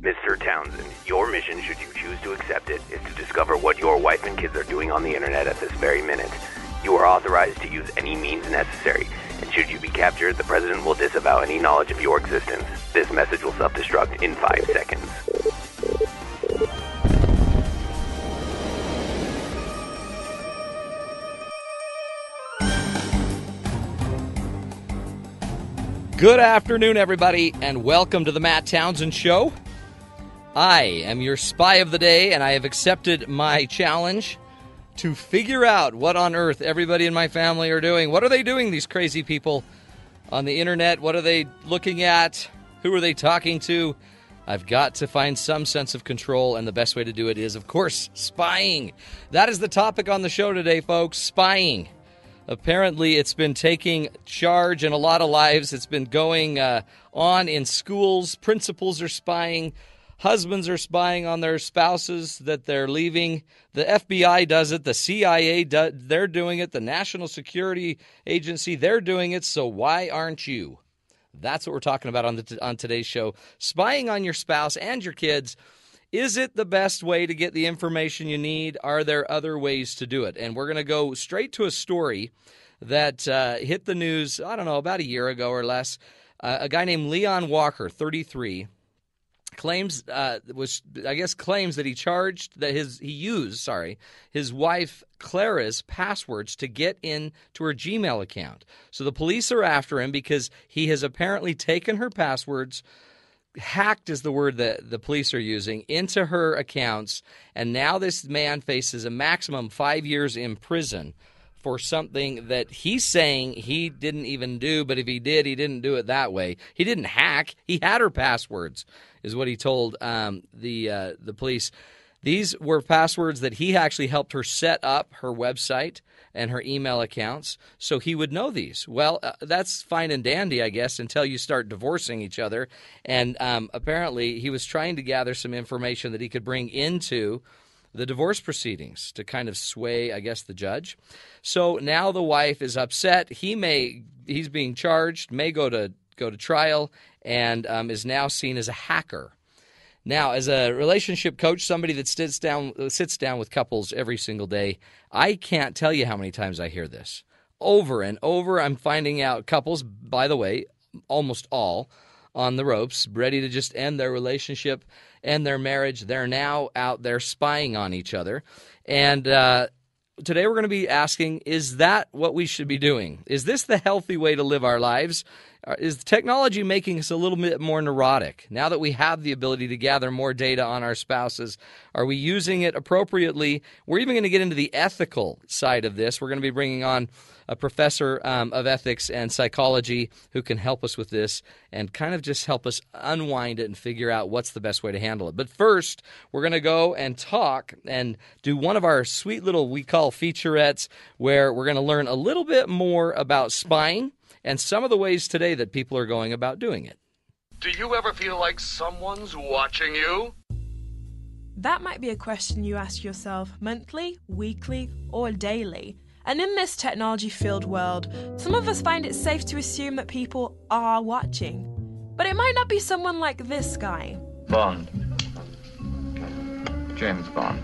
Mr. Townsend, your mission, should you choose to accept it, is to discover what your wife and kids are doing on the internet at this very minute. You are authorized to use any means necessary, and should you be captured, the President will disavow any knowledge of your existence. This message will self-destruct in 5 seconds. Good afternoon, everybody, and welcome to the Matt Townsend Show. I am your spy of the day, and I have accepted my challenge to figure out what on earth everybody in my family are doing. What are they doing, these crazy people on the internet? What are they looking at? Who are they talking to? I've got to find some sense of control, and the best way to do it is, of course, spying. That is the topic on the show today, folks, spying. Apparently, it's been taking charge in a lot of lives. It's been going on in schools. Principals are spying. Husbands are spying on their spouses that they're leaving. The FBI does it. The CIA, they're doing it. The National Security Agency, they're doing it. So why aren't you? That's what we're talking about on today's show. Spying on your spouse and your kids. Is it the best way to get the information you need? Are there other ways to do it? And we're going to go straight to a story that hit the news, I don't know, about a year ago or less. A guy named Leon Walker, 33, claims that he used his wife Clara's passwords to get into her Gmail account. So the police are after him because he has apparently taken her passwords, hacked is the word that the police are using, into her accounts, and now this man faces a maximum 5 years in prison for something that he's saying he didn't even do, but if he did, he didn't do it that way. He didn't hack. He had her passwords, is what he told the police. These were passwords that he actually helped her set up her website and her email accounts, so he would know these. Well, that's fine and dandy, I guess, until you start divorcing each other. And apparently he was trying to gather some information that he could bring into the divorce proceedings to kind of sway, I guess, the judge. So now the wife is upset. He's being charged, may go to trial, and is now seen as a hacker. Now, as a relationship coach, somebody that sits down with couples every single day, I can't tell you how many times I hear this. Over and over, I'm finding out couples, by the way, almost all, on the ropes, ready to just end their relationship, end their marriage. They're now out there spying on each other. And today we're going to be asking, is that what we should be doing? Is this the healthy way to live our lives? Is technology making us a little bit more neurotic? Now that we have the ability to gather more data on our spouses, are we using it appropriately? We're even going to get into the ethical side of this. We're going to be bringing on a professor of ethics and psychology who can help us with this and kind of just help us unwind it and figure out what's the best way to handle it. But first, we're going to go and talk and do one of our sweet little, we call featurettes, where we're going to learn a little bit more about spying and some of the ways today that people are going about doing it. Do you ever feel like someone's watching you? That might be a question you ask yourself monthly, weekly, or daily. And in this technology-filled world, some of us find it safe to assume that people are watching. But it might not be someone like this guy. Bond. James Bond.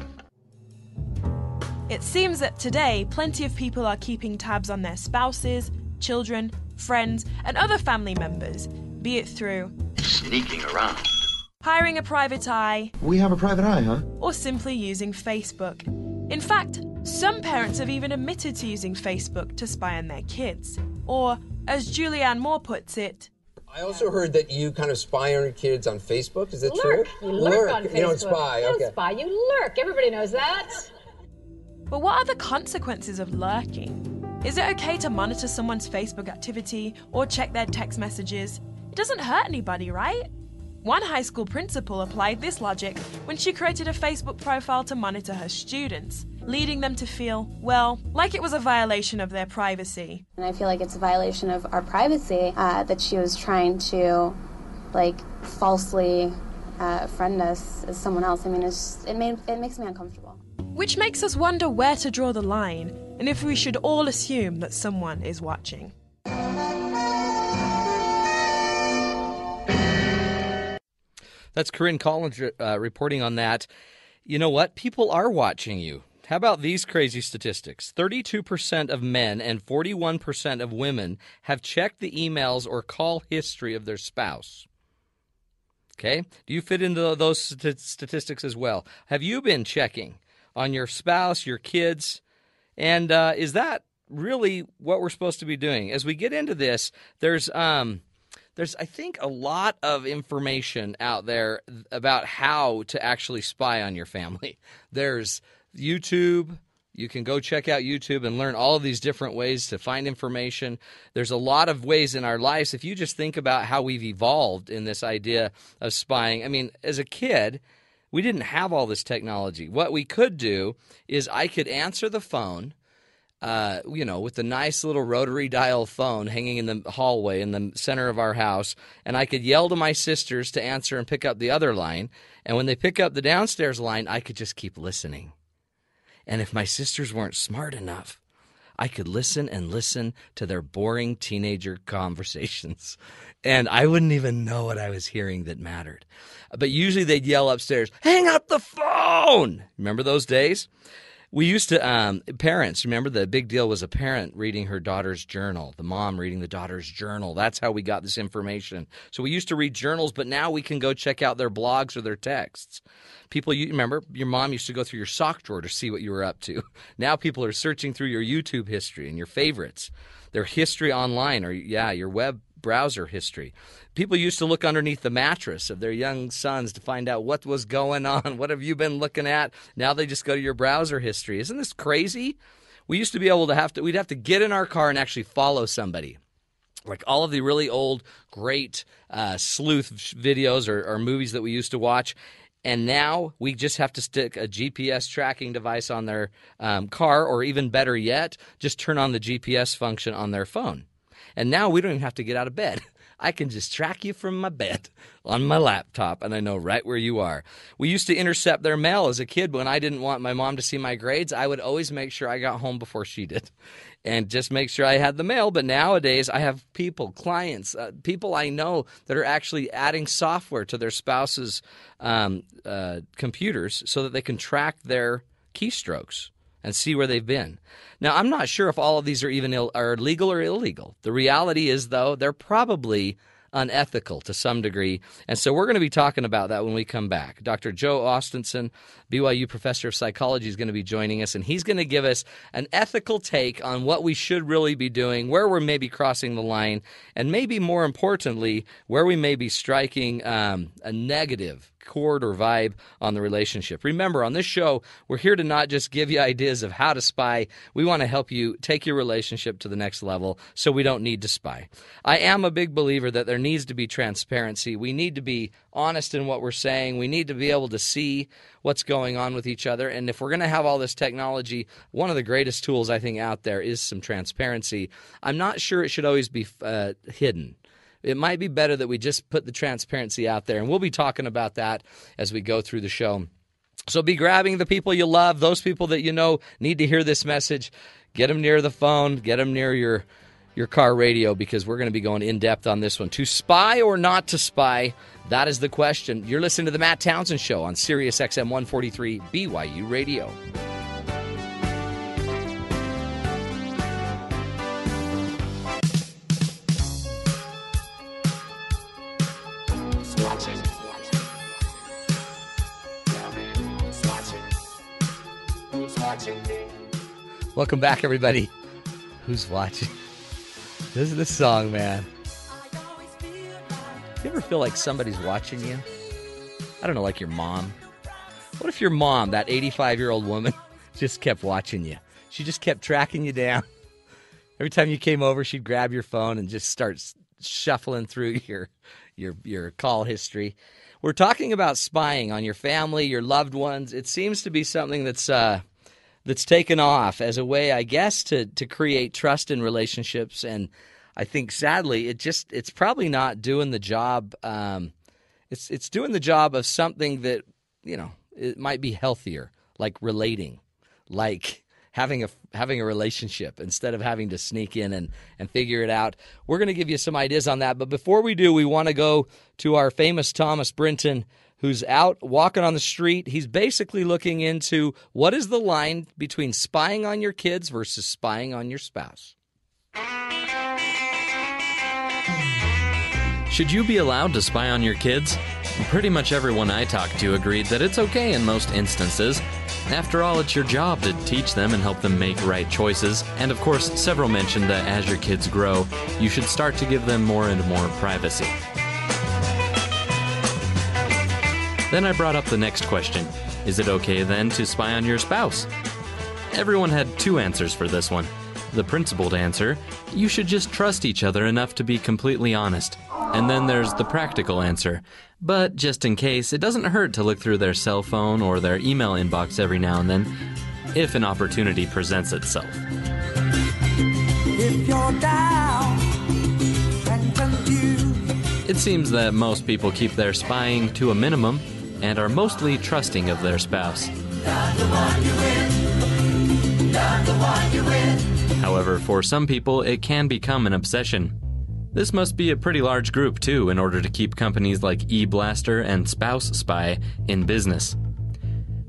It seems that today, plenty of people are keeping tabs on their spouses, children, friends, and other family members, be it through Sneaking around. hiring a private eye, We have a private eye, huh? or simply using Facebook. In fact, some parents have even admitted to using Facebook to spy on their kids. Or, as Julianne Moore puts it, I also heard that you kind of spy on your kids on Facebook. Is that Lurk. true? You lurk on Facebook. You don't spy. You Okay. don't spy, you lurk. Everybody knows that. but what are the consequences of lurking? Is it okay to monitor someone's Facebook activity or check their text messages? It doesn't hurt anybody, right? One high school principal applied this logic when she created a Facebook profile to monitor her students, leading them to feel, well, like it was a violation of their privacy. And I feel like it's a violation of our privacy that she was trying to, falsely friend us as someone else. I mean, it makes me uncomfortable. Which makes us wonder where to draw the line, and if we should all assume that someone is watching. That's Corinne Collins reporting on that. You know what? People are watching you. How about these crazy statistics? 32% of men and 41% of women have checked the emails or call history of their spouse. Okay? Do you fit into those statistics as well? Have you been checking on your spouse, your kids? And is that really what we're supposed to be doing? As we get into this, there's I think, a lot of information out there about how to actually spy on your family. There's YouTube. You can go check out YouTube and learn all of these different ways to find information. There's a lot of ways in our lives. If you just think about how we've evolved in this idea of spying. I mean, as a kid, we didn't have all this technology. What we could do is I could answer the phone, with the nice little rotary dial phone hanging in the hallway in the center of our house, and I could yell to my sisters to answer and pick up the other line. And when they pick up the downstairs line, I could just keep listening. And if my sisters weren't smart enough, I could listen and listen to their boring teenager conversations. And I wouldn't even know what I was hearing that mattered. But usually they'd yell upstairs, "Hang up the phone!" Remember those days? We used to, parents, remember the big deal was a parent reading her daughter's journal, the mom reading the daughter's journal. That's how we got this information. So we used to read journals, but now we can go check out their blogs or their texts. People, you remember, your mom used to go through your sock drawer to see what you were up to. Now people are searching through your YouTube history and your favorites, their history online, or, your web browser history. People used to look underneath the mattress of their young sons to find out what was going on. What have you been looking at? Now they just go to your browser history. Isn't this crazy? We used to be able to we'd have to get in our car and actually follow somebody. Like all of the really old, great sleuth videos or movies that we used to watch. And now we just have to stick a GPS tracking device on their car, or even better yet, just turn on the GPS function on their phone. And now we don't even have to get out of bed. I can just track you from my bed on my laptop, and I know right where you are. We used to intercept their mail as a kid. When I didn't want my mom to see my grades, I would always make sure I got home before she did and just make sure I had the mail. But nowadays, I have people, clients, people I know that are actually adding software to their spouse's computers so that they can track their keystrokes and see where they've been. Now, I'm not sure if all of these are even are legal or illegal. The reality is, though, they're probably unethical to some degree. And so we're going to be talking about that when we come back. Dr. Joe Austinson, BYU professor of psychology, is going to be joining us, and he's going to give us an ethical take on what we should really be doing, where we're maybe crossing the line, and maybe more importantly, where we may be striking a negative chord or vibe on the relationship. Remember, on this show, we're here to not just give you ideas of how to spy. We want to help you take your relationship to the next level so we don't need to spy. I am a big believer that there needs to be transparency. We need to be honest in what we're saying. We need to be able to see what's going on with each other. And if we're going to have all this technology, one of the greatest tools I think out there is some transparency. I'm not sure it should always be hidden. It might be better that we just put the transparency out there, and we'll be talking about that as we go through the show. So be grabbing the people you love, those people that you know need to hear this message. Get them near the phone, get them near your car radio, because we're going to be going in-depth on this one. To spy or not to spy, that is the question. You're listening to The Matt Townsend Show on Sirius XM 143 BYU Radio. Welcome back, everybody. Who's watching? This is the song, man. You ever feel like somebody's watching you? I don't know, like your mom. What if your mom, that 85-year-old woman, just kept watching you? She just kept tracking you down. Every time you came over, she'd grab your phone and just start shuffling through your call history. We're talking about spying on your family, your loved ones. It seems to be something that's taken off as a way, I guess, to create trust in relationships. And I think, sadly, it's probably not doing the job. It's doing the job of something that, it might be healthier, like relating, like having a relationship instead of having to sneak in and figure it out. We're going to give you some ideas on that. But before we do, we want to go to our famous Thomas Brinton, who's out walking on the street. He's basically looking into what is the line between spying on your kids versus spying on your spouse. Should you be allowed to spy on your kids? Pretty much everyone I talked to agreed that it's okay in most instances. After all, it's your job to teach them and help them make right choices. And of course, several mentioned that as your kids grow, you should start to give them more and more privacy. Then I brought up the next question. Is it okay then to spy on your spouse? Everyone had two answers for this one. The principled answer, you should just trust each other enough to be completely honest. And then there's the practical answer. But just in case, it doesn't hurt to look through their cell phone or their email inbox every now and then, if an opportunity presents itself. If you're down and confused. It seems that most people keep their spying to a minimum and are mostly trusting of their spouse. However, for some people, it can become an obsession. This must be a pretty large group, too, in order to keep companies like eBlaster and Spouse Spy in business.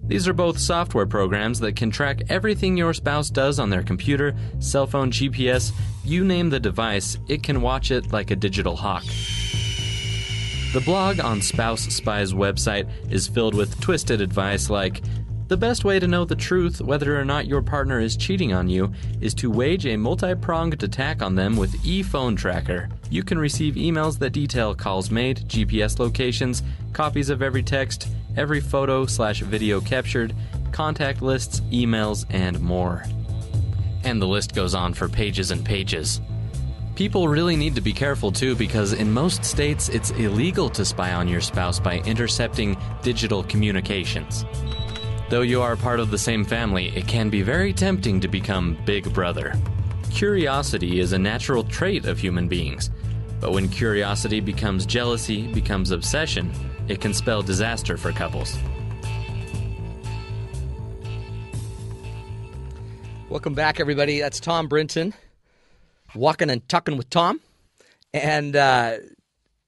These are both software programs that can track everything your spouse does on their computer, cell phone, GPS, you name the device, it can watch it like a digital hawk. The blog on Spouse Spy's website is filled with twisted advice like, the best way to know the truth whether or not your partner is cheating on you is to wage a multi-pronged attack on them with ePhone Tracker. You can receive emails that detail calls made, GPS locations, copies of every text, every photo/video captured, contact lists, emails, and more. And the list goes on for pages and pages. People really need to be careful too, because in most states it's illegal to spy on your spouse by intercepting digital communications. Though you are part of the same family, it can be very tempting to become Big Brother. Curiosity is a natural trait of human beings, but when curiosity becomes jealousy, becomes obsession, it can spell disaster for couples. Welcome back, everybody. That's Tom Brinton, walking and talking with Tom, and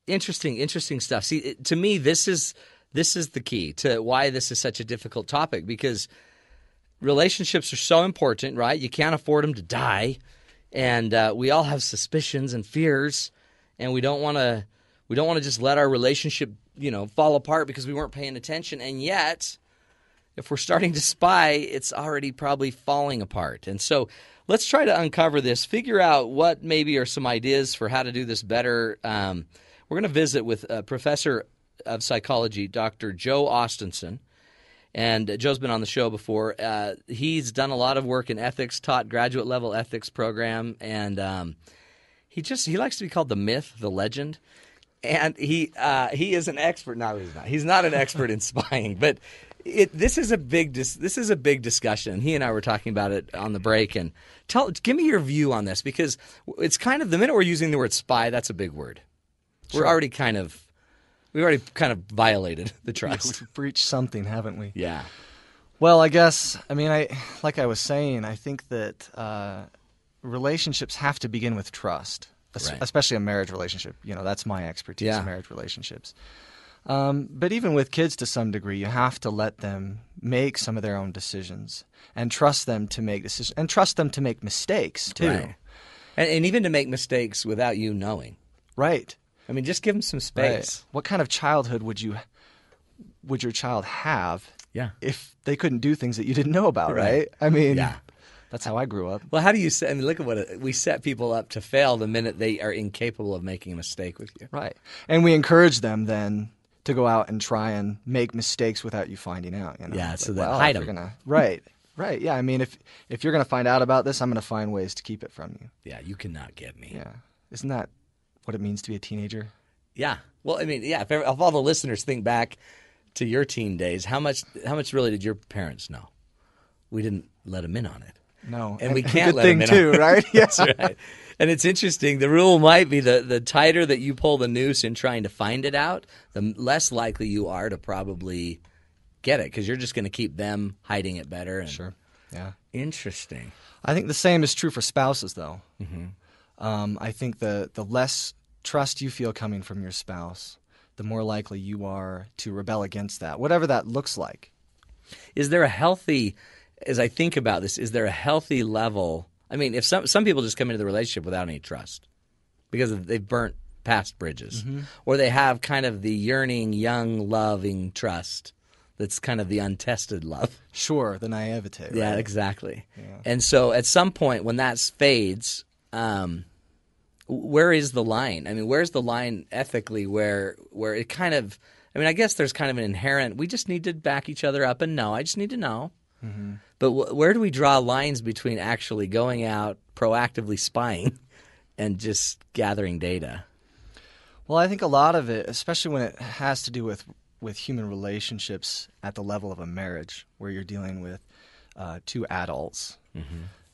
interesting stuff. See, to me, this is the key to why this is such a difficult topic, because relationships are so important, right? You can't afford them to die, and we all have suspicions and fears, and we don't want to just let our relationship, fall apart because we weren't paying attention. And yet, if we're starting to spy, it's already probably falling apart. And so, let's try to uncover this, figure out what maybe are some ideas for how to do this better. We're going to visit with Professor of Psychology, Dr. Joe Austinson. And Joe's been on the show before. He's done a lot of work in ethics, taught graduate-level ethics program, and he likes to be called the myth, the legend. And he is an expert. No, he's not. He's not an expert in spying, but this is a big discussion. He and I were talking about it on the break. And give me your view on this, because it's kind of, the minute we're using the word spy, that's a big word. Sure. We've already kind of violated the trust. We've breached something, haven't we? Yeah. Well, I guess, like I was saying, I think that relationships have to begin with trust, right. Especially a marriage relationship. That's my expertise, marriage relationships. But even with kids to some degree, you have to let them make some of their own decisions and trust them to make decisions and trust them to make mistakes too. Right. And even to make mistakes without you knowing. Right. Just give them some space. Right. What kind of childhood would your child have if they couldn't do things that you didn't know about, right? That's how I grew up. Well, how do you set? Look at we set people up to fail the minute they are incapable of making a mistake with you. Right. And we encourage them then to go out and try and make mistakes without you finding out. Yeah, so that hide them. Right. Yeah. If you're going to find out about this, I'm going to find ways to keep it from you. Yeah, you cannot get me. Yeah. Isn't that what it means to be a teenager? Yeah. Well, if all the listeners think back to your teen days, how much really did your parents know? We didn't let them in on it. No. And we can't let them in too, on it. Right? Yeah. That's right. And it's interesting. The rule might be the tighter that you pull the noose in trying to find it out, the less likely you are to probably get it, because you're just going to keep them hiding it better. And, sure. Yeah. Interesting. I think the same is true for spouses, though. Mm-hmm. I think the less trust you feel coming from your spouse, the more likely you are to rebel against that, whatever that looks like. Is there a healthy, as I think about this, is there a healthy level? I mean, if some people just come into the relationship without any trust because they've burnt past bridges, or they have kind of the yearning, young, loving trust that's kind of the untested love. Sure, the naivete. Right? Yeah, exactly. Yeah. And so at some point when that fades, where is the line? I mean, where's the line ethically where it kind of – I mean, I guess there's kind of an inherent – we just need to back each other up and know. I just need to know. Mm-hmm. But where do we draw lines between actually going out, proactively spying, and just gathering data? Well, I think a lot of it, especially when it has to do with human relationships at the level of a marriage where you're dealing with two adults,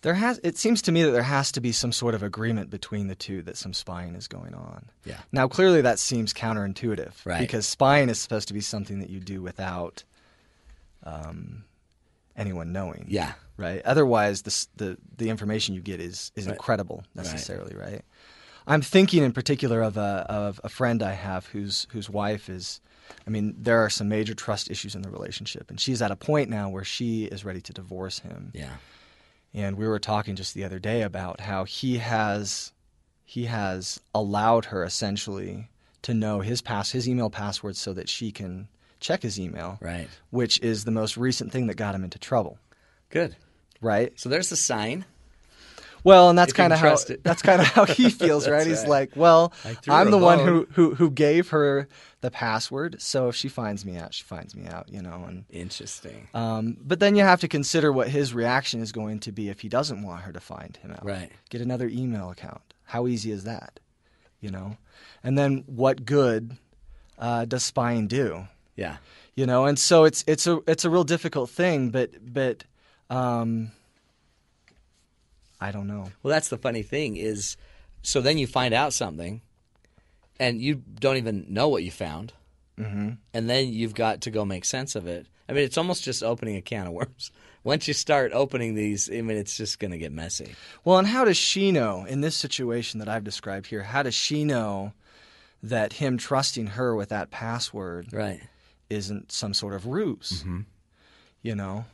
it seems to me that there has to be some sort of agreement between the two that some spying is going on. Yeah. Now, clearly that seems counterintuitive, right? Because spying is supposed to be something that you do without anyone knowing. Yeah. Right. Otherwise, the information you get is incredible necessarily, right? I'm thinking in particular of a friend I have whose wife is. I mean, there are some major trust issues in the relationship, and she's at a point now where she is ready to divorce him. Yeah. And we were talking just the other day about how he has allowed her essentially to know his email password so that she can check his email. Right. Which is the most recent thing that got him into trouble. Good. Right? So there's a sign. Well, and that's kind of how he feels, right? He's like, well, I'm the one who gave her the password, so if she finds me out, she finds me out, you know. And interesting. But then you have to consider what his reaction is going to be if he doesn't want her to find him out. Right. Get another email account. How easy is that? You know. And then what good does spying do? Yeah. You know, and so it's a real difficult thing, but I don't know. Well, that's the funny thing is, so then you find out something, and you don't even know what you found, and then you've got to go make sense of it. I mean, it's almost just opening a can of worms. Once you start opening these, I mean, it's just going to get messy. Well, and how does she know, in this situation that I've described here, how does she know that him trusting her with that password isn't some sort of ruse? You know?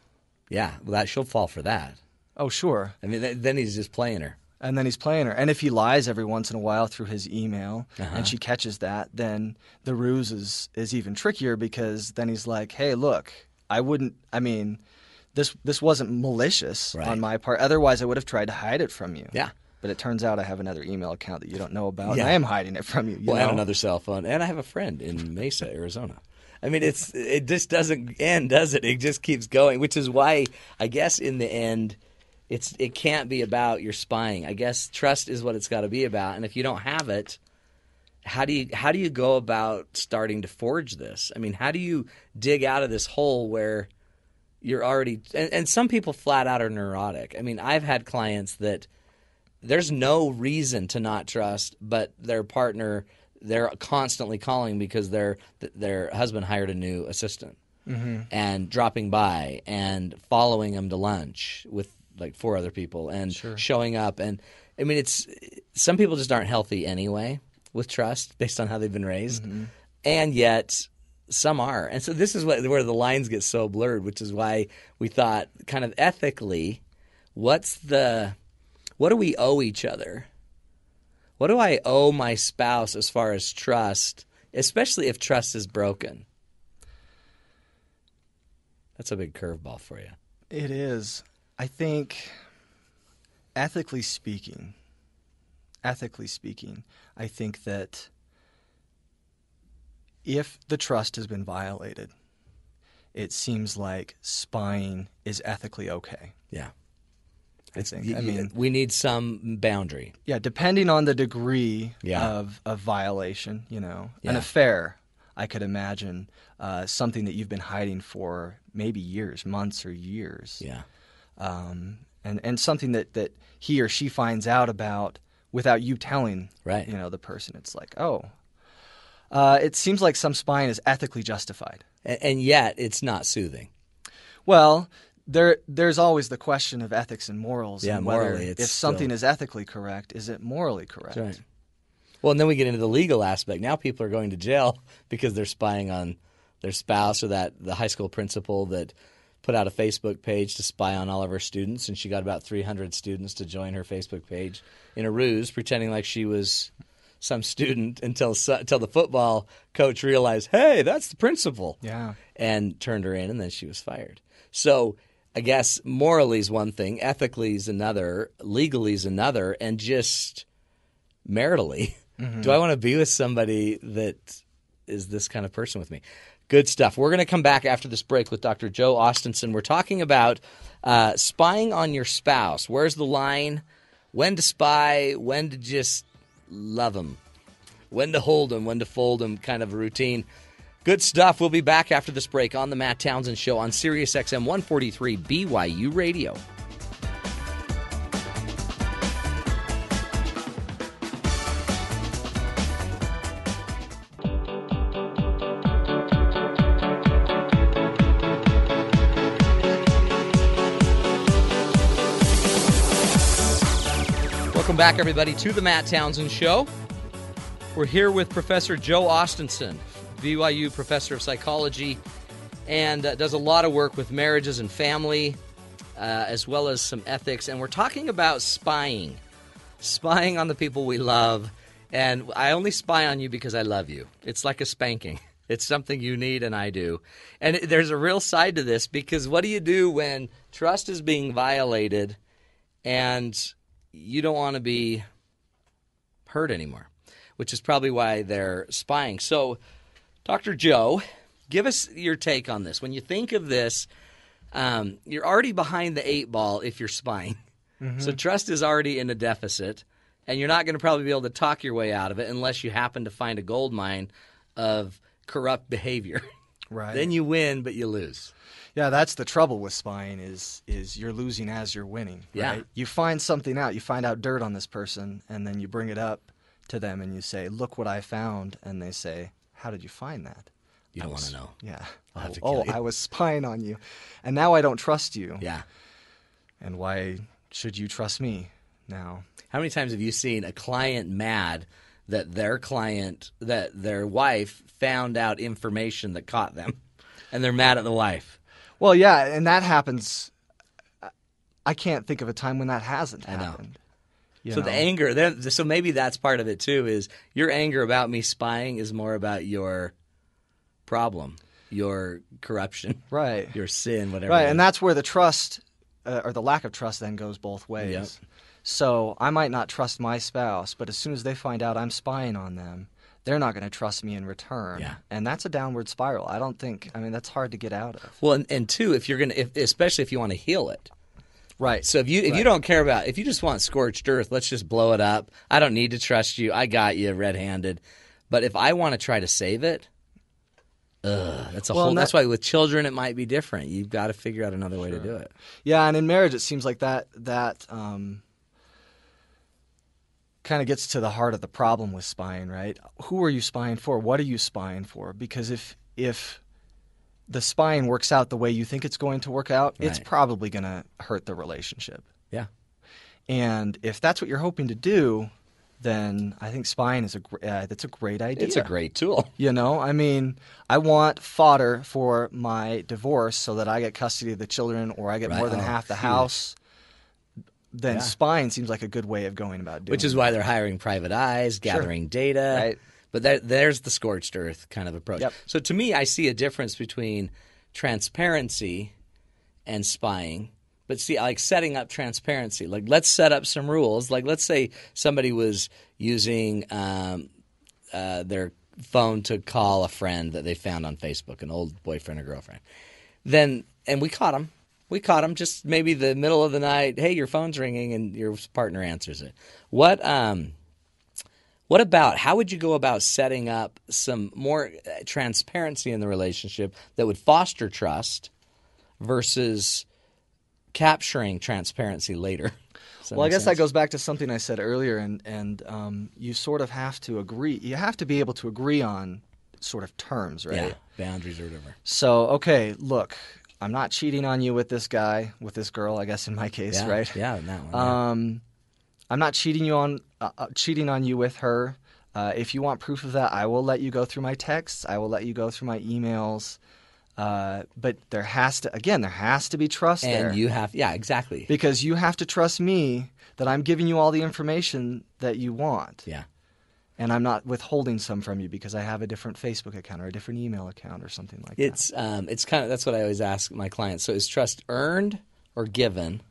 Yeah, well, she'll fall for that. Oh, sure. I mean, then he's just playing her. And then he's playing her. And if he lies every once in a while through his email and she catches that, then the ruse is even trickier because then he's like, hey, look, this wasn't malicious on my part. Otherwise, I would have tried to hide it from you. Yeah. But it turns out I have another email account that you don't know about, and I am hiding it from you. I have another cell phone, and I have a friend in Mesa, Arizona. I mean, it just doesn't end, does it? It just keeps going, which is why I guess in the end – it can't be about your spying. I guess trust is what it's got to be about. And if you don't have it, how do you go about starting to forge this? I mean, how do you dig out of this hole where you're already and some people flat out are neurotic. I mean, I've had clients that there's no reason to not trust, but their partner, they're constantly calling because their husband hired a new assistant and dropping by and following them to lunch with like 4 other people and showing up. And I mean, some people just aren't healthy anyway with trust based on how they've been raised. And yet some are. And so this is where the lines get so blurred, which is why we thought kind of ethically, what do we owe each other? What do I owe my spouse as far as trust, especially if trust is broken? That's a big curveball for you. It is. I think, ethically speaking, I think that if the trust has been violated, it seems like spying is ethically okay. Yeah. I think. We need some boundary. Yeah, depending on the degree of violation, you know. An affair, I could imagine, something that you've been hiding for maybe years, months or years. Yeah. And something that he or she finds out about without you telling, you know, the person. It's like, it seems like some spying is ethically justified. And yet it's not soothing. Well, there's always the question of ethics and morals. Yeah, and whether, morally, it's if something is ethically correct, is it morally correct? That's right. Well, and then we get into the legal aspect. Now people are going to jail because they're spying on their spouse, or the high school principal that put out a Facebook page to spy on all of her students, and she got about 300 students to join her Facebook page in a ruse, pretending like she was some student until the football coach realized, hey, that's the principal. Yeah. And turned her in, and then she was fired. So I guess morally is one thing, ethically is another, legally is another, and just maritally. Mm-hmm. Do I want to be with somebody that is this kind of person with me? Good stuff. We're going to come back after this break with Dr. Joe Austinson. We're talking about spying on your spouse. Where's the line? When to spy? When to just love them? When to hold them? When to fold them? Kind of a routine. Good stuff. We'll be back after this break on the Matt Townsend Show on Sirius XM 143 BYU Radio. Welcome back, everybody, to the Matt Townsend Show. We're here with Professor Joe Austinson, BYU professor of psychology, and does a lot of work with marriages and family, as well as some ethics. And we're talking about spying on the people we love. And I only spy on you because I love you. It's like a spanking. It's something you need and I do. And there's a real side to this, because what do you do when trust is being violated and you don't want to be hurt anymore, which is probably why they're spying. So, Dr. Joe, give us your take on this. When you think of this, you're already behind the 8 ball if you're spying. Mm-hmm. So trust is already in a deficit, and you're not going to probably be able to talk your way out of it unless you happen to find a gold mine of corrupt behavior. Right. Then you win, but you lose. Yeah, that's the trouble with spying is you're losing as you're winning. Right? Yeah. You find something out. You find out dirt on this person, and then you bring it up to them, and you say, look what I found. And they say, how did you find that? You don't want to know. Yeah. I'll have to kill you. I was spying on you, and now I don't trust you. Yeah. And why should you trust me now? How many times have you seen a client mad that their wife found out information that caught them, and they're mad at the wife? Well, yeah, and that happens. I can't think of a time when that hasn't happened. So the anger, so maybe that's part of it too, is your anger about me spying is more about your problem, your corruption, right? Your sin, whatever. Right, and that's where the trust or the lack of trust then goes both ways. Yep. So I might not trust my spouse, but as soon as they find out I'm spying on them, they're not going to trust me in return. Yeah. And that's a downward spiral. That's hard to get out of. Well, and two, especially if you want to heal it. Right. So if you don't care about, if you just want scorched earth, let's just blow it up. I don't need to trust you. I got you red-handed. But if I want to try to save it, that's why with children it might be different. You've got to figure out another way to do it. Yeah, and in marriage it seems like that kind of gets to the heart of the problem with spying, right? Who are you spying for? What are you spying for? Because if the spying works out the way you think it's going to work out, it's probably going to hurt the relationship. Yeah. And if that's what you're hoping to do, then I think spying is that's a great idea. It's a great tool. I want fodder for my divorce so that I get custody of the children or I get more than half the house. Then spying seems like a good way of going about doing it. Which is why they're hiring private eyes, gathering data. Right. But there's the scorched earth kind of approach. Yep. So to me, I see a difference between transparency and spying. But see, like setting up transparency. Like, let's set up some rules. Like, let's say somebody was using their phone to call a friend that they found on Facebook, an old boyfriend or girlfriend. And we caught them. We caught them just maybe the middle of the night. Hey, your phone's ringing, and your partner answers it. What about, how would you go about setting up some more transparency in the relationship that would foster trust versus capturing transparency later? Well, I guess that goes back to something I said earlier, and you sort of have to agree. You have to be able to agree on sort of terms, right? Yeah, boundaries or whatever. So, okay, look, I'm not cheating on you with this guy, with this girl, I guess in my case, Yeah, right? yeah, that one. I'm not cheating on you with her. If you want proof of that, I will let you go through my texts. I will let you go through my emails. But there has to be trust there. And you have, yeah, exactly. Because you have to trust me that I'm giving you all the information that you want. Yeah. And I'm not withholding some from you because I have a different Facebook account or a different email account or something like that. It's kind of, that's what I always ask my clients. So is trust earned or given?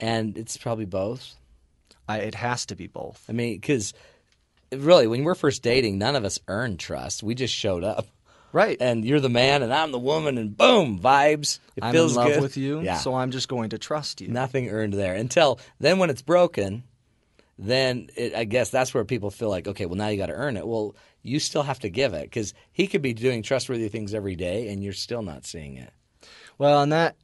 And it's probably both. It has to be both. I mean, because really, when we're first dating, none of us earned trust. We just showed up. Right. And you're the man and I'm the woman and boom, vibes. It I'm feels in love good. with you, yeah. so I'm just going to trust you. Nothing earned there. Until then when it's broken, then I guess that's where people feel like, okay, well, now you got to earn it. Well, you still have to give it because he could be doing trustworthy things every day and you're still not seeing it. Well, and that,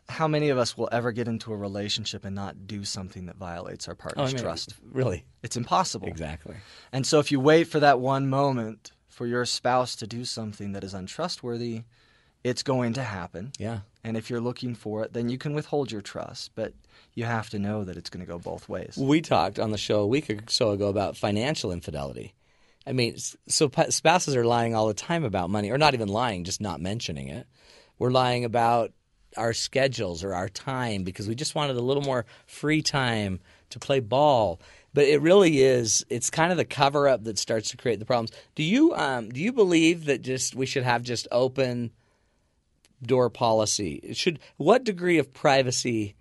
how many of us will ever get into a relationship and not do something that violates our partner's trust? Really? It's impossible. Exactly. And so if you wait for that one moment for your spouse to do something that is untrustworthy, it's going to happen. Yeah. And if you're looking for it, then you can withhold your trust. But you have to know that it's going to go both ways. We talked on the show a week or so ago about financial infidelity. I mean, so spouses are lying all the time about money, or not even lying, just not mentioning it. We're lying about our schedules or our time because we just wanted a little more free time to play ball. But it really is, it's kind of the cover-up that starts to create the problems. Do you believe that we should have just open door policy? What degree of privacy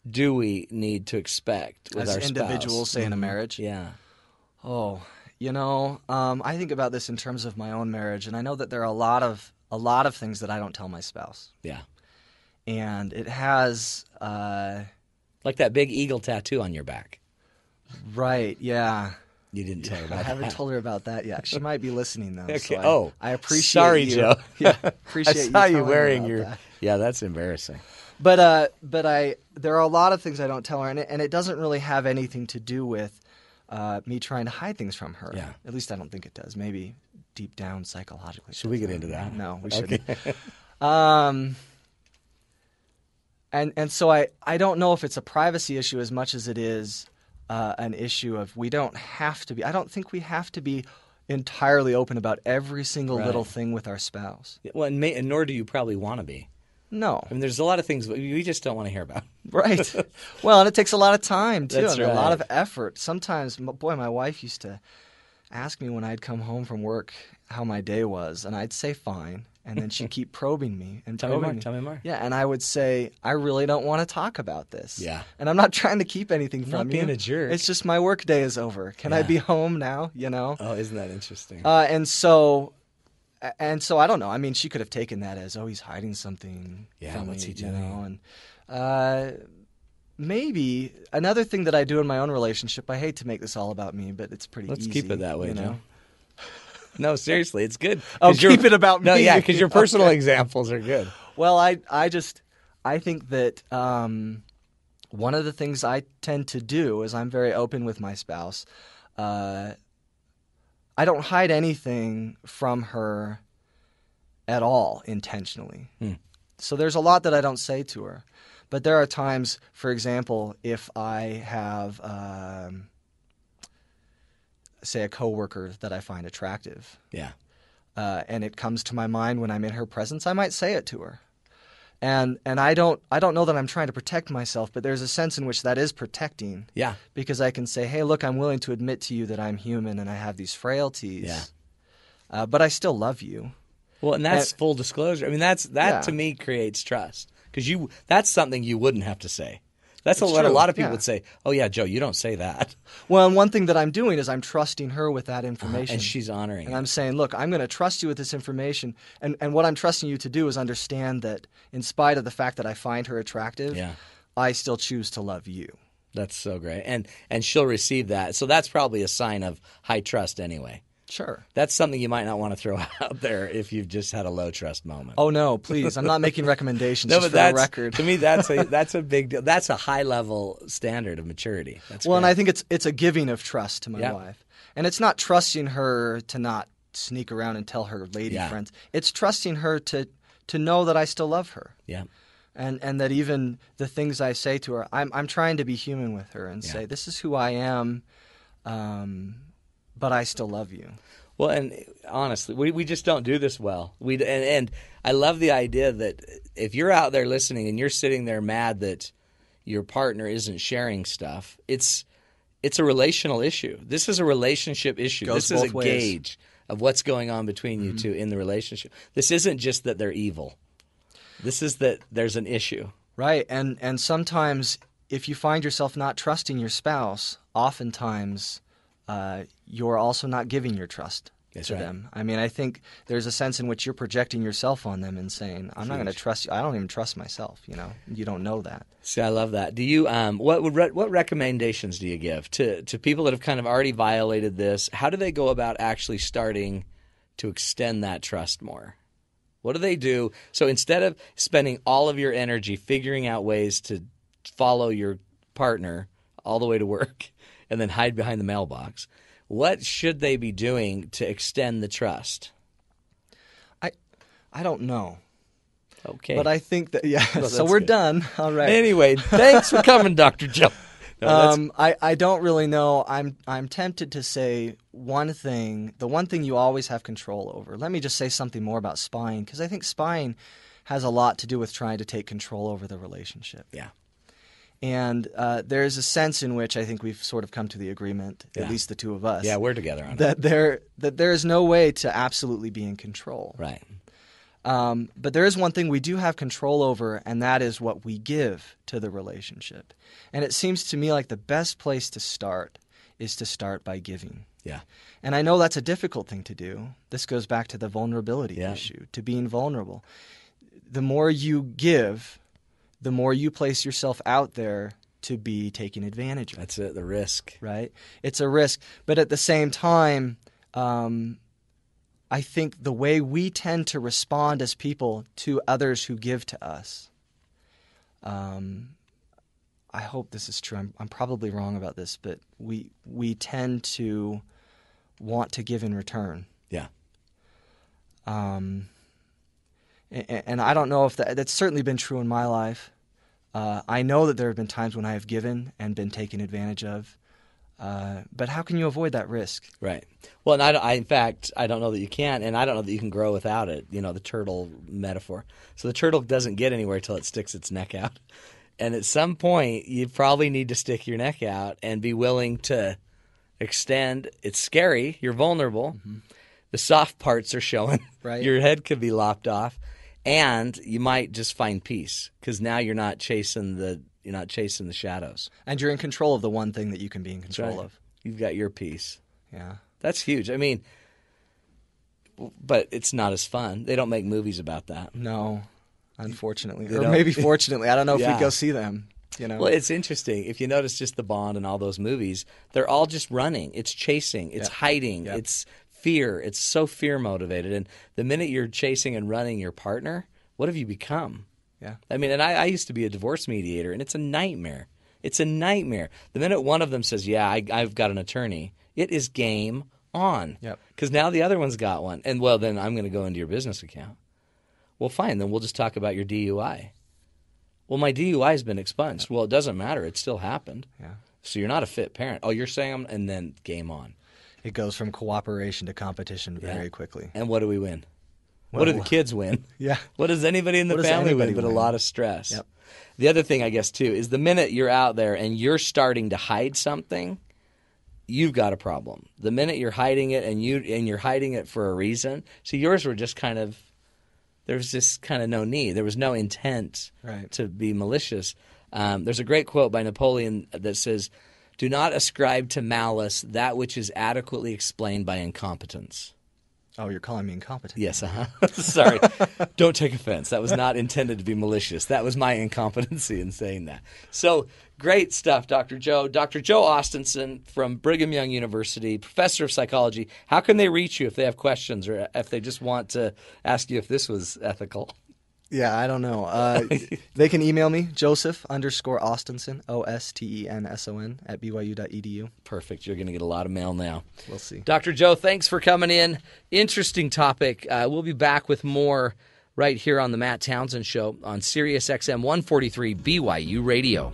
do we need to expect with as our spouse? individuals, say, in a marriage? Yeah. Oh, I think about this in terms of my own marriage, and I know that there are a lot of things that I don't tell my spouse. Yeah. And it has like that big eagle tattoo on your back. Right, yeah. You didn't tell her about that. I haven't told her about that yet. She might be listening, though. Okay. So I appreciate sorry, you. Joe. Yeah, appreciate I saw you you wearing your. that. Yeah, that's embarrassing. But there are a lot of things I don't tell her, and it doesn't really have anything to do with me trying to hide things from her. Yeah. At least I don't think it does. Maybe deep down psychologically. Should we get into that? No, we Okay. shouldn't. And so I don't know if it's a privacy issue as much as it is an issue of we don't have to be. I don't think we have to be entirely open about every single little thing with our spouse. Well, and nor do you probably want to be. No. I mean, there's a lot of things we just don't want to hear about. Right. Well, and it takes a lot of time, too, That's and a right. lot of effort. Sometimes, boy, my wife used to ask me when I'd come home from work how my day was, and I'd say fine, and then she'd keep probing me and Tell me probing more. me. Tell me more. Yeah, and I would say, I really don't want to talk about this. Yeah. And I'm not trying to keep anything Not from you. being a jerk. It's just my work day is over. Can I Yeah. be home now, you know? Oh, isn't that interesting? And so I don't know. I mean, she could have taken that as, oh, he's hiding something from what's me, he you doing? know? And maybe another thing that I do in my own relationship, I hate to make this all about me, but it's pretty Let's easy. keep it that way, you know? Joe. No, seriously, it's good. Oh, 'Cause you're- keep it about No, me. yeah, because your personal Okay. examples are good. Well, I think that one of the things I tend to do is I'm very open with my spouse. I don't hide anything from her at all intentionally. So there's a lot that I don't say to her. But there are times, for example, if I have, say, a coworker that I find attractive, Yeah. and it comes to my mind when I'm in her presence, I might say it to her. And I don't know that I'm trying to protect myself, but there's a sense in which that is protecting. Yeah. Because I can say, hey, look, I'm willing to admit to you that I'm human and I have these frailties. Yeah. But I still love you. Well, and that's full disclosure. I mean, that Yeah. to me creates trust because that's something you wouldn't have to say. That's It's what a true, lot of people yeah. would say. Oh yeah, Joe, you don't say that. Well, and one thing that I'm doing is I'm trusting her with that information. And she's honoring And it. I'm saying, look, I'm going to trust you with this information. And what I'm trusting you to do is understand that in spite of the fact that I find her attractive, Yeah. I still choose to love you. That's so great. And she'll receive that. So that's probably a sign of high trust anyway. Sure. That's something you might not want to throw out there if you've just had a low trust moment. Oh, no, please. I'm not making recommendations No, just but for the record. to me, that's a big deal. That's a high level standard of maturity. That's Well, and great. I think it's a giving of trust to my Yeah. wife. And it's not trusting her to not sneak around and tell her lady Yeah. friends. It's trusting her to to know that I still love her. Yeah. And that even the things I say to her, I'm trying to be human with her and say, this is who I am, but I still love you. Well, and honestly, we just don't do this well. And I love the idea that if you're out there listening and you're sitting there mad that your partner isn't sharing stuff, it's a relational issue. This is a relationship issue. Goes this is both a ways. gauge of what's going on between you two in the relationship. This isn't just that they're evil. This is that there's an issue. Right. And sometimes if you find yourself not trusting your spouse, oftentimes you're also not giving your trust to them. I mean, I think there's a sense in which you're projecting yourself on them and saying, I'm not going to trust you. I don't even trust myself, You don't know that. See, I love that. Do you what recommendations do you give to people that have kind of already violated this? How do they go about actually starting to extend that trust more? What do they do? So instead of spending all of your energy figuring out ways to follow your partner all the way to work and then hide behind the mailbox, what should they be doing to extend the trust? I don't know. Okay. But I think that, Well, so we're good. done. All right. Anyway, thanks for coming, Dr. Joe. No, I don't really know. I'm tempted to say the one thing you always have control over. Let me just say something more about spying, because I think spying has a lot to do with trying to take control over the relationship. Yeah. And there's a sense in which I think we've sort of come to the agreement, at least the two of us. Yeah, we're together on that it. That there is no way to absolutely be in control. Right. But there is one thing we do have control over, and that is what we give to the relationship. And it seems to me like the best place to start is to start by giving. Yeah. And I know that's a difficult thing to do. This goes back to the vulnerability issue, to being vulnerable. The more you give, the more you place yourself out there to be taken advantage of. That's it, the risk. Right? It's a risk. But at the same time, I think the way we tend to respond as people to others who give to us, I hope this is true. I'm probably wrong about this, but we tend to want to give in return. Yeah. And I don't know if that's certainly been true in my life. I know that there have been times when I have given and been taken advantage of. But how can you avoid that risk? Right. Well, and in fact, I don't know that you can, and I don't know that you can grow without it, the turtle metaphor. So the turtle doesn't get anywhere till it sticks its neck out. And at some point, you probably need to stick your neck out and be willing to extend. It's scary. You're vulnerable. Mm-hmm. The soft parts are showing. Right. Your head could be lopped off. And you might just find peace because now you're not chasing the shadows. And you're in control of the one thing that you can be in control right. of. You've got your peace. Yeah. That's huge. I mean, but it's not as fun. They don't make movies about that. No, unfortunately. Or maybe fortunately. I don't know if we'd go see them. Well, it's interesting. If you notice just the Bond and all those movies, they're all just running. It's chasing. It's hiding. Yep. It's fear. It's so fear motivated. And the minute you're chasing and running your partner, what have you become? Yeah. I mean, and I used to be a divorce mediator, and it's a nightmare. It's a nightmare. The minute one of them says, yeah, I've got an attorney, it is game on. Yep. Because now the other one's got one. And, well, then I'm going to go into your business account. Well, fine. Then we'll just talk about your DUI. Well, my DUI has been expunged. Well, it doesn't matter. It still happened. Yeah. So you're not a fit parent. Oh, you're saying, and then game on. It goes from cooperation to competition very quickly. And what do we win? What do the kids win? Yeah. What does anybody in the family win but a lot of stress? Yep. The other thing, I guess, too, is the minute you're out there and you're starting to hide something, you've got a problem. The minute you're hiding it and you're hiding it for a reason. See, yours were just kind of, there was just kind of no need. There was no intent to be malicious. There's a great quote by Napoleon that says, "Do not ascribe to malice that which is adequately explained by incompetence." Oh, you're calling me incompetent. Yes, Sorry. Don't take offense. That was not intended to be malicious. That was my incompetency in saying that. So, great stuff, Dr. Joe. Dr. Joe Austinson from Brigham Young University, professor of psychology. How can they reach you if they have questions or if they just want to ask you if this was ethical? Yeah, I don't know. They can email me, Joseph_Austinson, OSTENSON, at BYU.edu. Perfect. You're going to get a lot of mail now. We'll see. Dr. Joe, thanks for coming in. Interesting topic. We'll be back with more right here on the Matt Townsend Show on Sirius XM 143 BYU Radio.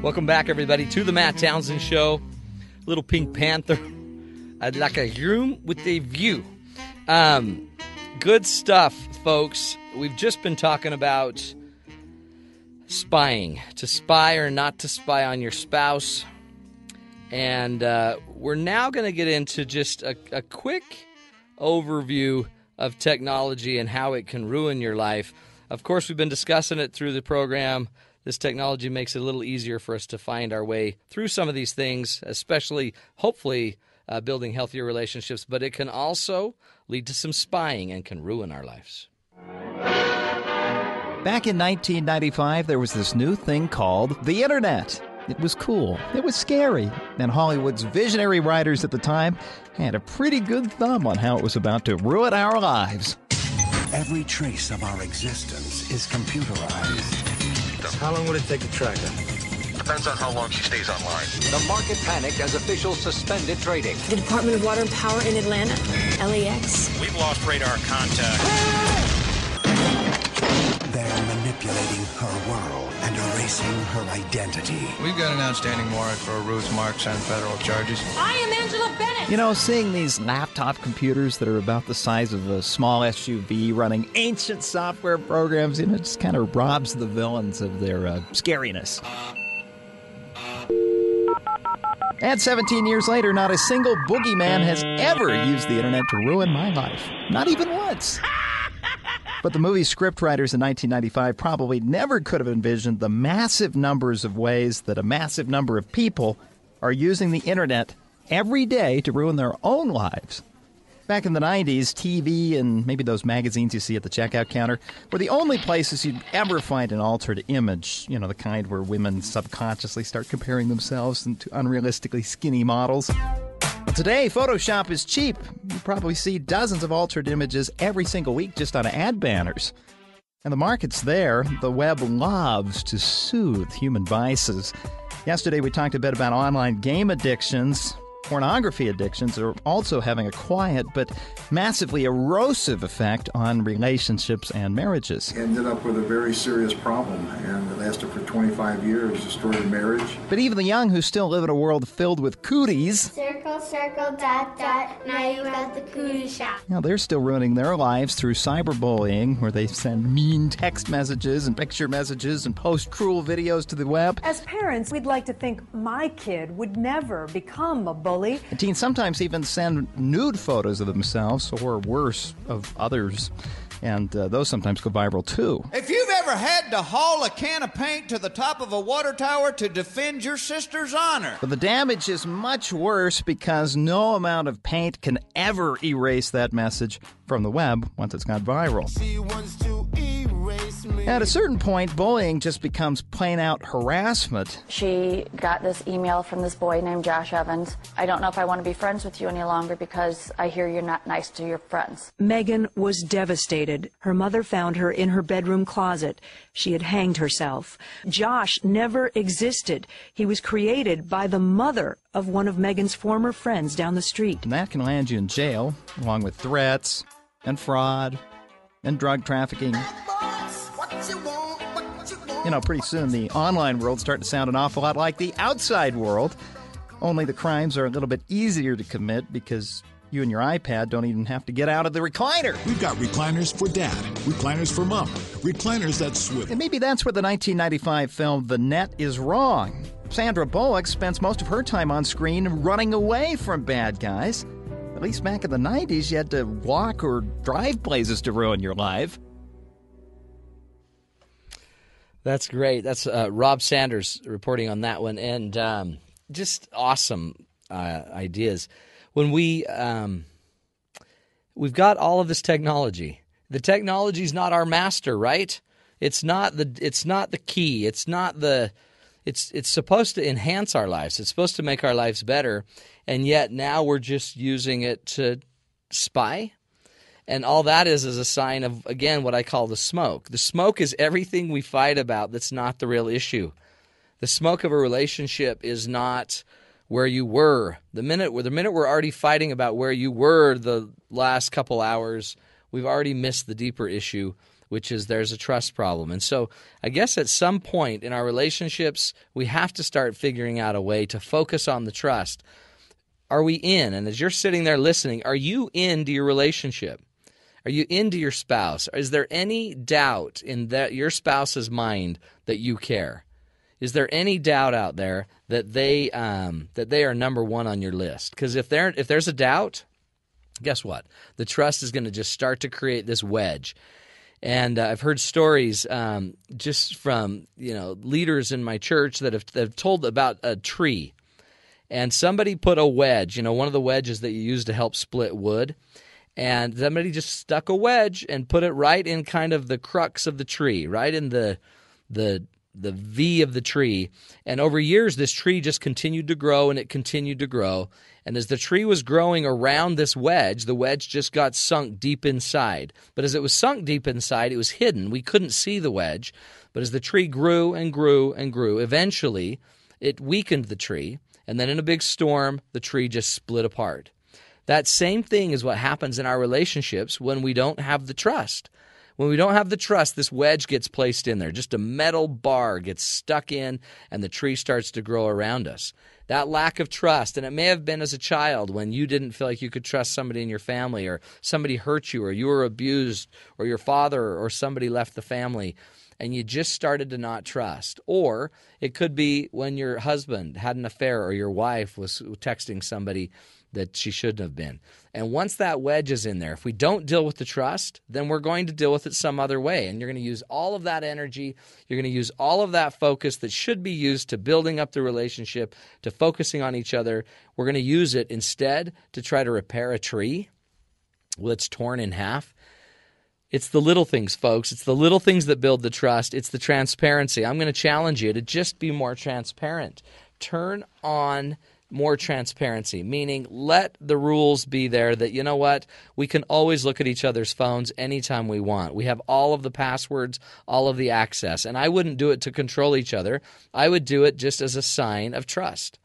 Welcome back, everybody, to the Matt Townsend Show. Little Pink Panther. I'd like a room with a view. Good stuff, folks. We've just been talking about spying. To spy or not to spy on your spouse. And we're now going to get into just a quick overview of technology and how it can ruin your life. Of course, we've been discussing it through the program. This technology makes it a little easier for us to find our way through some of these things, especially, hopefully, building healthier relationships. But it can also lead to some spying and can ruin our lives. Back in 1995, there was this new thing called the Internet. It was cool. It was scary. And Hollywood's visionary writers at the time had a pretty good thumb on how it was about to ruin our lives. Every trace of our existence is computerized. How long would it take to track her? Depends on how long she stays online. The market panicked as officials suspended trading. The Department of Water and Power in Atlanta, LAX. We've lost radar contact. They're manipulating her world and erasing her identity. We've got an outstanding warrant for Ruth Marks on federal charges. I am Angela Bennett. You know, seeing these laptop computers that are about the size of a small SUV running ancient software programs, it just kind of robs the villains of their scariness. And 17 years later, not a single boogeyman has ever used the Internet to ruin my life. Not even once. But the movie scriptwriters in 1995 probably never could have envisioned the massive numbers of ways that a massive number of people are using the Internet every day to ruin their own lives. Back in the 90s, TV and maybe those magazines you see at the checkout counter were the only places you'd ever find an altered image, you know, the kind where women subconsciously start comparing themselves to unrealistically skinny models. Today, Photoshop is cheap. You probably see dozens of altered images every single week just on ad banners. And the market's there. The web loves to soothe human vices. Yesterday, we talked a bit about online game addictions. Pornography addictions are also having a quiet but massively erosive effect on relationships and marriages. Ended up with a very serious problem, and it lasted for 25 years, destroyed a marriage. But even the young who still live in a world filled with cooties, circle, circle, dot, dot, now you got the cootie shop. You know, they're still ruining their lives through cyberbullying, where they send mean text messages and picture messages and post cruel videos to the web. As parents, we'd like to think my kid would never become a bully. And teens sometimes even send nude photos of themselves, or worse, of others. And those sometimes go viral, too. If you've ever had to haul a can of paint to the top of a water tower to defend your sister's honor. But the damage is much worse because no amount of paint can ever erase that message from the web once it's gone viral. She wants to erase me. At a certain point, bullying just becomes plain-out harassment. She got this email from this boy named Josh Evans. I don't know if I want to be friends with you any longer because I hear you're not nice to your friends. Megan was devastated. Her mother found her in her bedroom closet. She had hanged herself. Josh never existed. He was created by the mother of one of Megan's former friends down the street. And that can land you in jail, along with threats and fraud and drug trafficking. You know, pretty soon the online world's starting to sound an awful lot like the outside world, only the crimes are a little bit easier to commit because you and your iPad don't even have to get out of the recliner. We've got recliners for dad, recliners for mom, recliners that swivel. And maybe that's where the 1995 film The Net is wrong. Sandra Bullock spends most of her time on screen running away from bad guys. At least back in the 90s, you had to walk or drive places to ruin your life. That's great. That's Rob Sanders reporting on that one. And just awesome ideas. When we've got all of this technology. The technology's not our master, right? It's not the key. It's supposed to enhance our lives. It's supposed to make our lives better. And yet now we're just using it to spy. And all that is a sign of, again, what I call the smoke. The smoke is everything we fight about that's not the real issue. The smoke of a relationship is not where you were. The minute we're already fighting about where you were the last couple hours, we've already missed the deeper issue, which is there's a trust problem. And so I guess at some point in our relationships, we have to start figuring out a way to focus on the trust. Are we in? And as you're sitting there listening, are you into your relationship? Are you into your spouse? Is there any doubt in your spouse's mind that you care? Is there any doubt out there that they are number one on your list? Because if there's a doubt, guess what? The trust is going to just start to create this wedge. And I've heard stories just from leaders in my church that have told about a tree, and somebody put a wedge, one of the wedges that you use to help split wood. And somebody just stuck a wedge and put it right in kind of the crux of the tree, right in the V of the tree. And over years, this tree just continued to grow, and it continued to grow. And as the tree was growing around this wedge, the wedge just got sunk deep inside. But as it was sunk deep inside, it was hidden. We couldn't see the wedge. But as the tree grew and grew and grew, eventually it weakened the tree. And then in a big storm, the tree just split apart. That same thing is what happens in our relationships when we don't have the trust. When we don't have the trust, this wedge gets placed in there. Just a metal bar gets stuck in, and the tree starts to grow around us. That lack of trust, and it may have been as a child when you didn't feel like you could trust somebody in your family, or somebody hurt you, or you were abused, or your father or somebody left the family, and you just started to not trust. Or it could be when your husband had an affair, or your wife was texting somebody that she shouldn't have been. And once that wedge is in there, if we don't deal with the trust, then we're going to deal with it some other way. And you're going to use all of that energy, you're going to use all of that focus that should be used to building up the relationship, to focusing on each other. We're going to use it instead to try to repair a tree that's torn in half. It's the little things, folks. It's the little things that build the trust. It's the transparency. I'm going to challenge you to just be more transparent. Turn on more transparency, meaning let the rules be there that, you know what, we can always look at each other's phones anytime we want. We have all of the passwords, all of the access. And I wouldn't do it to control each other. I would do it just as a sign of trust.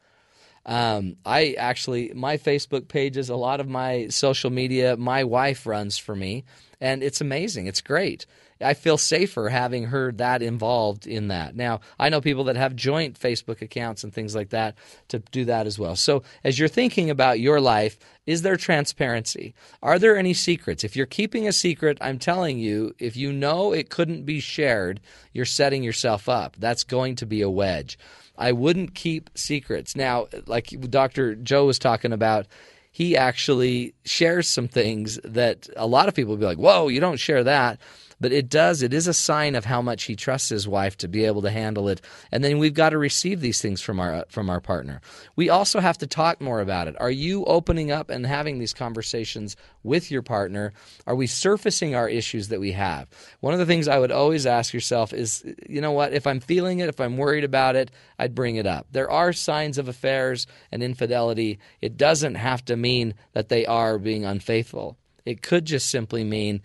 My Facebook pages, a lot of my social media, my wife runs for me, and it's amazing. It's great. I feel safer having her that involved in that. Now, I know people that have joint Facebook accounts and things like that to do that as well. So as you're thinking about your life, is there transparency? Are there any secrets? If you're keeping a secret, I'm telling you, if you know it couldn't be shared, you're setting yourself up. That's going to be a wedge. I wouldn't keep secrets. Now, like Dr. Joe was talking about, he actually shares some things that a lot of people will be like, whoa, you don't share that. But it is a sign of how much he trusts his wife to be able to handle it. And then we've got to receive these things from our partner. We also have to talk more about it. Are you opening up and having these conversations with your partner? Are we surfacing our issues that we have? One of the things I would always ask yourself is, you know what, if I'm feeling it, if I'm worried about it, I'd bring it up. There are signs of affairs and infidelity. It doesn't have to mean that they are being unfaithful. It could just simply mean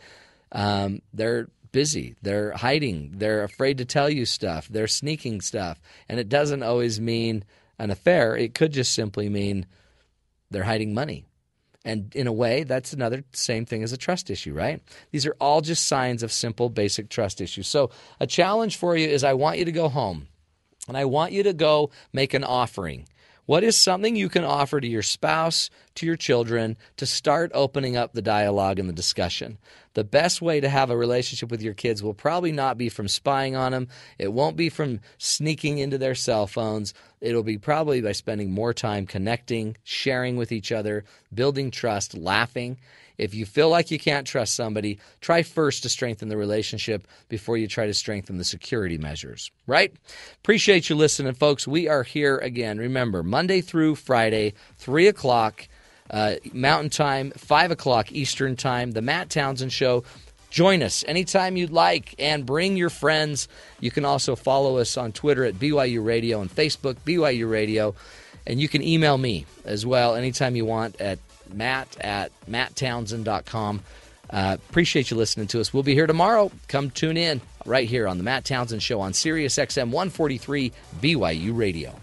they're busy, they're hiding, they're afraid to tell you stuff, they're sneaking stuff. And it doesn't always mean an affair. It could just simply mean they're hiding money. And in a way, that's another same thing as a trust issue, right? These are all just signs of simple, basic trust issues. So a challenge for you is I want you to go home and I want you to go make an offering. What is something you can offer to your spouse, to your children, to start opening up the dialogue and the discussion? The best way to have a relationship with your kids will probably not be from spying on them. It won't be from sneaking into their cell phones. It'll be probably by spending more time connecting, sharing with each other, building trust, laughing. If you feel like you can't trust somebody, try first to strengthen the relationship before you try to strengthen the security measures, right? Appreciate you listening, folks. We are here again. Remember, Monday through Friday, 3 o'clock Mountain Time, 5 o'clock Eastern Time, The Matt Townsend Show. Join us anytime you'd like and bring your friends. You can also follow us on Twitter at BYU Radio and Facebook, BYU Radio. And you can email me as well anytime you want at matt@matttownsend.com. Appreciate you listening to us. We'll be here tomorrow. Come tune in right here on the Matt Townsend Show on Sirius XM 143 BYU Radio.